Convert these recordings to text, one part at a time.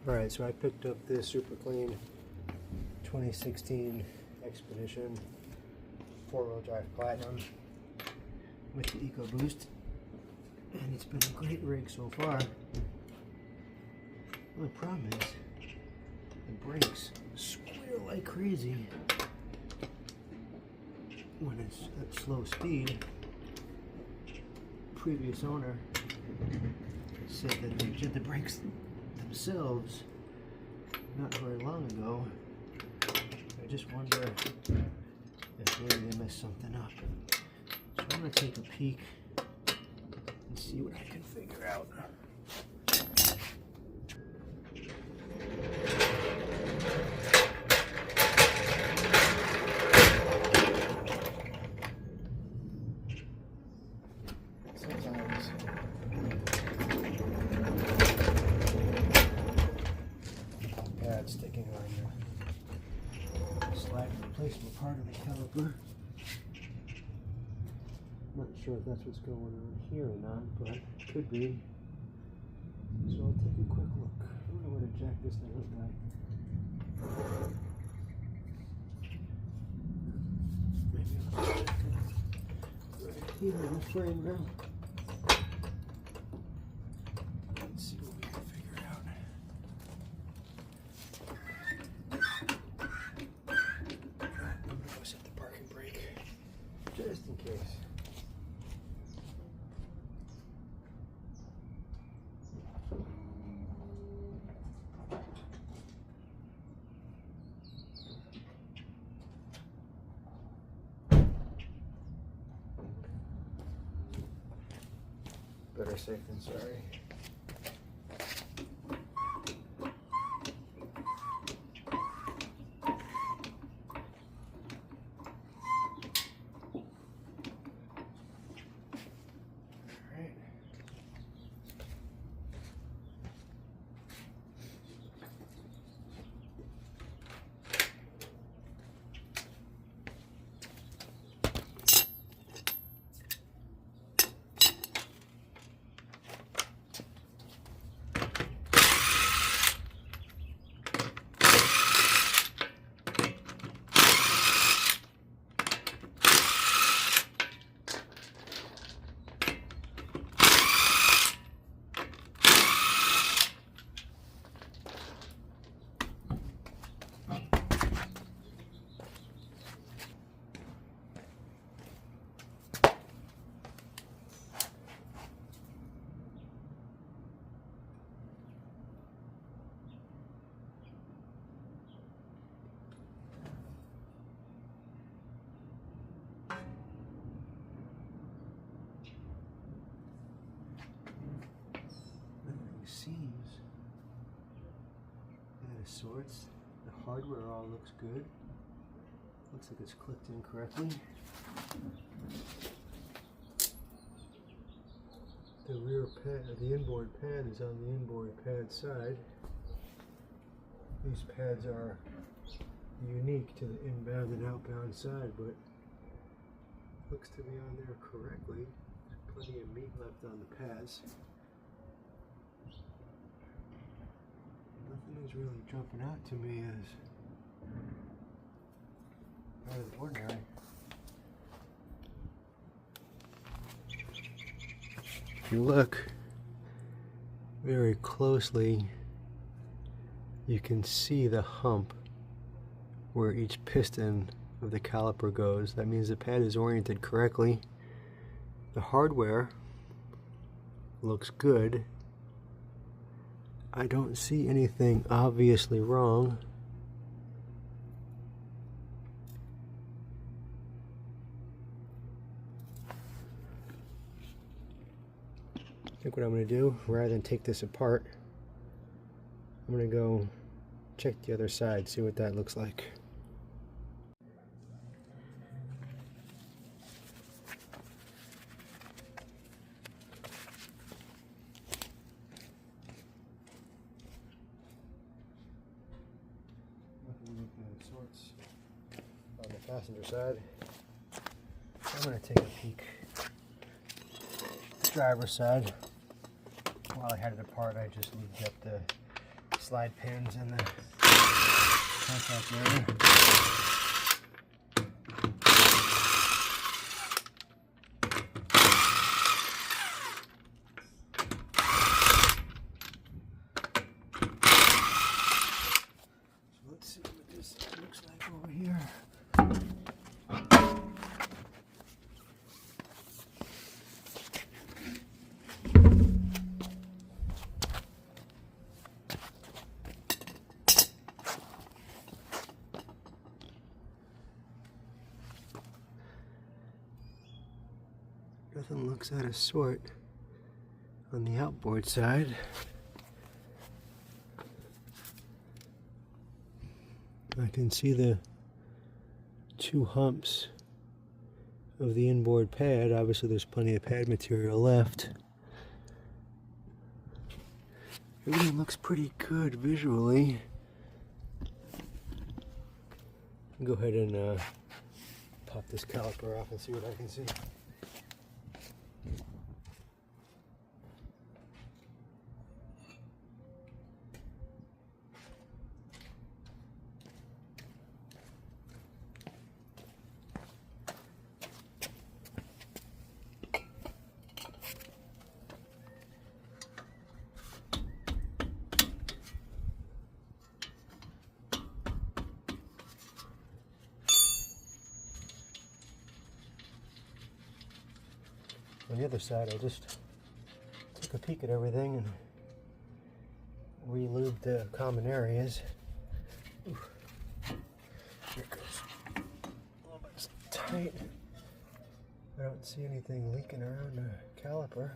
Alright, so I picked up this super clean 2016 Expedition 4-wheel drive Platinum with the EcoBoost, and it's been a great rig so far. The only problem is the brakes squeal like crazy when it's at slow speed. Previous owner said that they did the brakes themselves not very long ago. I just wonder if maybe they messed something up. So I'm going to take a peek and see what I can figure out. Sticking on the slack replaceable part of the caliper. Not sure if that's what's going on here or not, but it could be. So I'll take a quick look. I don't know where to jack this thing up by. Maybe I'll jack it right here in the frame now. Let's see what we can figure out. Set the parking brake just in case. Better safe than sorry. Seems out of sorts. The hardware all looks good. Looks like it's clicked in correctly. The rear pad, the inboard pad is on the inboard pad side. These pads are unique to the inbound and outbound side, but looks to be on there correctly. There's plenty of meat left on the pads. Nothing is really jumping out to me as out of the ordinary. If you look very closely, you can see the hump where each piston of the caliper goes. That means the pad is oriented correctly. The hardware looks good. I don't see anything obviously wrong. I think what I'm going to do, rather than take this apart, I'm going to go check the other side, see what that looks like. Sorts on the passenger side. I'm going to take a peek at the driver's side. While I had it apart, I just lubed up the slide pins in the contact area. So let's see what this looks like over here. Nothing looks out of sort on the outboard side. I can see the two humps of the inboard pad. Obviously there's plenty of pad material left. Everything looks pretty good visually. Go ahead and pop this caliper off and see what I can see. On the other side, I just took a peek at everything and re-lubed the common areas. Ooh. Here it goes. A little bit tight. I don't see anything leaking around the caliper.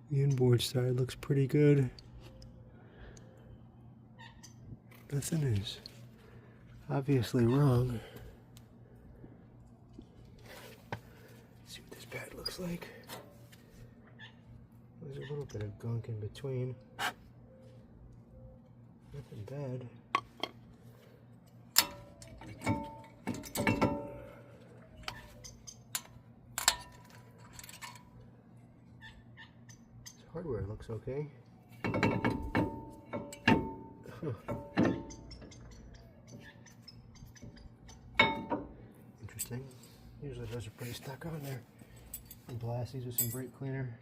The inboard side looks pretty good. Nothing is obviously wrong. Let's see what this pad looks like. There's a little bit of gunk in between. Nothing bad. This hardware looks okay. Huh. Interesting. Usually those are pretty stuck on there. And blast these with some brake cleaner.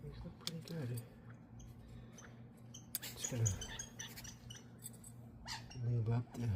These look pretty good. Just gonna lube up the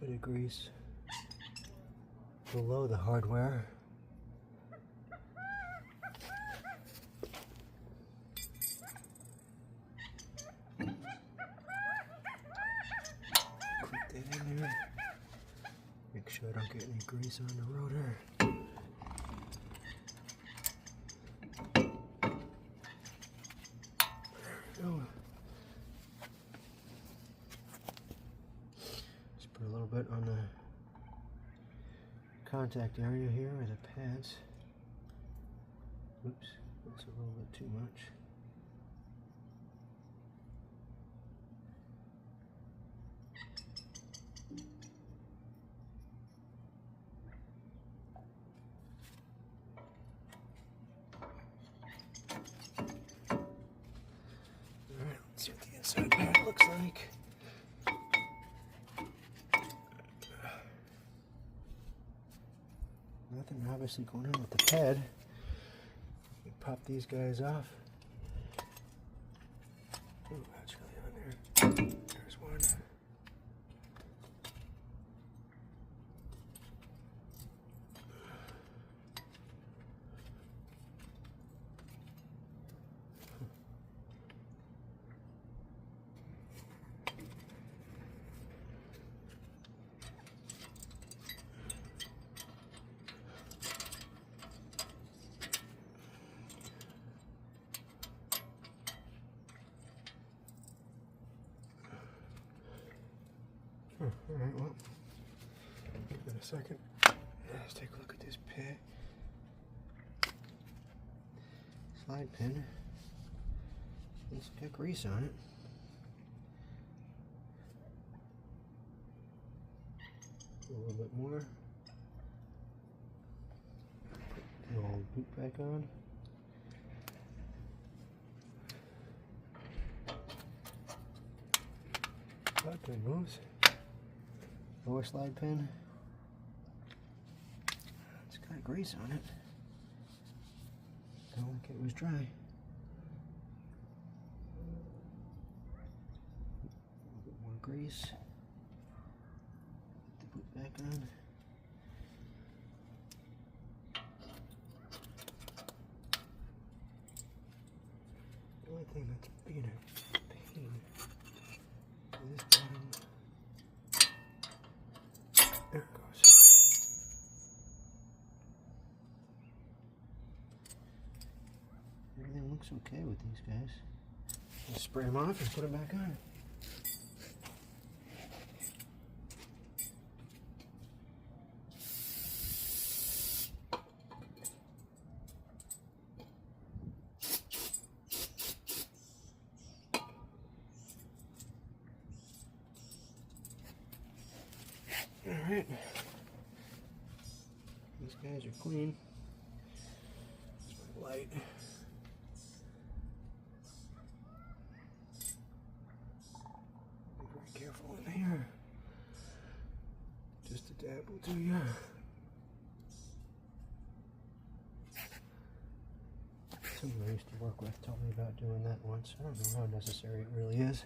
bit of grease below the hardware. Clip that in there. Make sure I don't get any grease on the rotor. There we go. Put a little bit on the contact area here where the pads. Oops, that's a little bit too much. Alright, let's see what the inside pad looks like. Nothing obviously going on with the pad. We pop these guys off. Ooh, that's really on there. There's one. Alright, well, give it a second. Let's take a look at this pit. Slide pin. It's got grease on it. A little bit more. Put the old boot back on. Slide pin moves. Lower slide pin. It's got grease on it. Don't like it was dry. A little bit more grease. Put the boot back on. The only thing that's being a pain is this bottom. There it goes. Everything looks okay with these guys. Just spray them off and put them back on. Alright, these guys are clean. There's my light. Be very careful in here. Just a dab will do ya. Someone I used to work with told me about doing that once. I don't know how necessary it really is.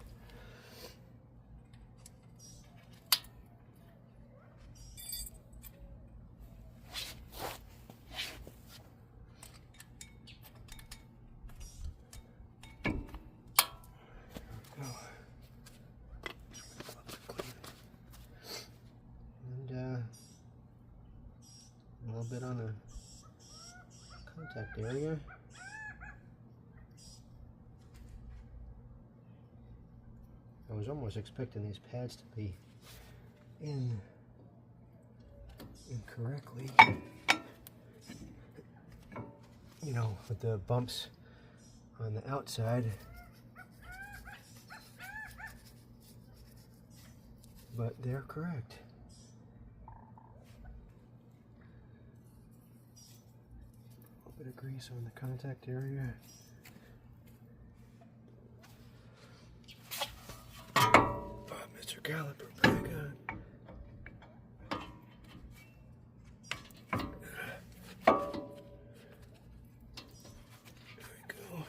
A little bit on the contact area. I was almost expecting these pads to be in incorrectly. You know, with the bumps on the outside. But they're correct. Bit of grease on the contact area. Mr. Caliper back on. There we go.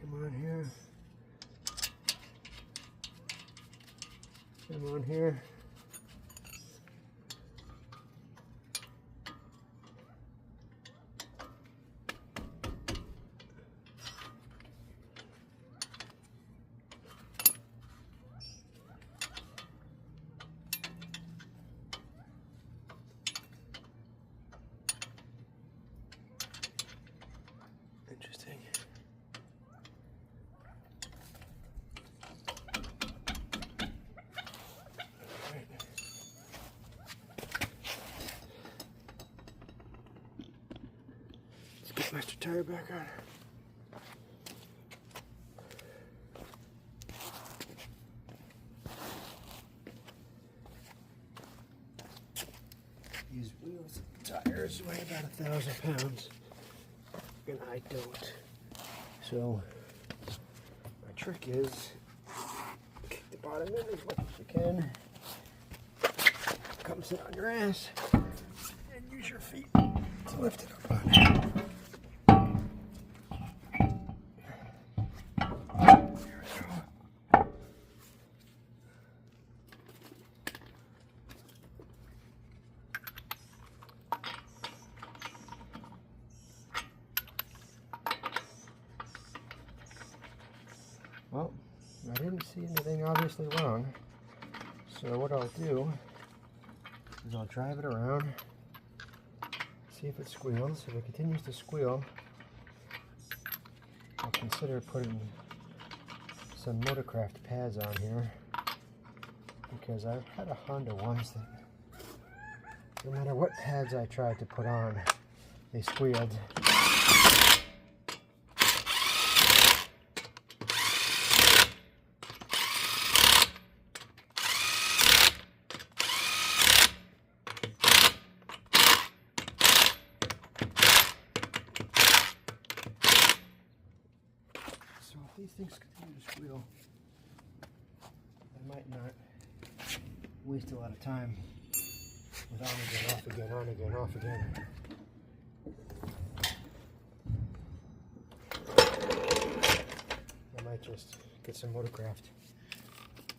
Come on here. Come on here. Interesting. Let's get Mr. Tire back on. These wheels and tires weigh about 1,000 pounds, and I don't. So my trick is kick the bottom in as much as you can. Come sit on your ass and use your feet to lift it up on it. Well, I didn't see anything obviously wrong. So what I'll do is I'll drive it around, see if it squeals. If it continues to squeal, I'll consider putting some Motorcraft pads on here, because I've had a Honda once that no matter what pads I tried to put on, they squealed. So if these things continue to squeal, I might not waste a lot of time with on again, off again, on again, off again. I might just get some Motorcraft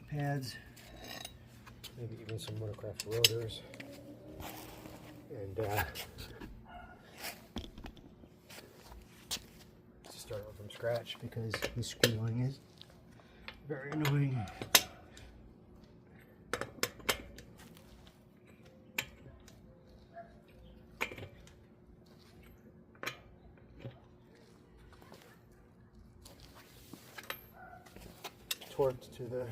pads, maybe even some Motorcraft rotors, and start over from scratch, because the squealing is very annoying. Torqued to the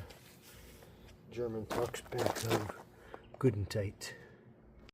German Torx back of good and tight.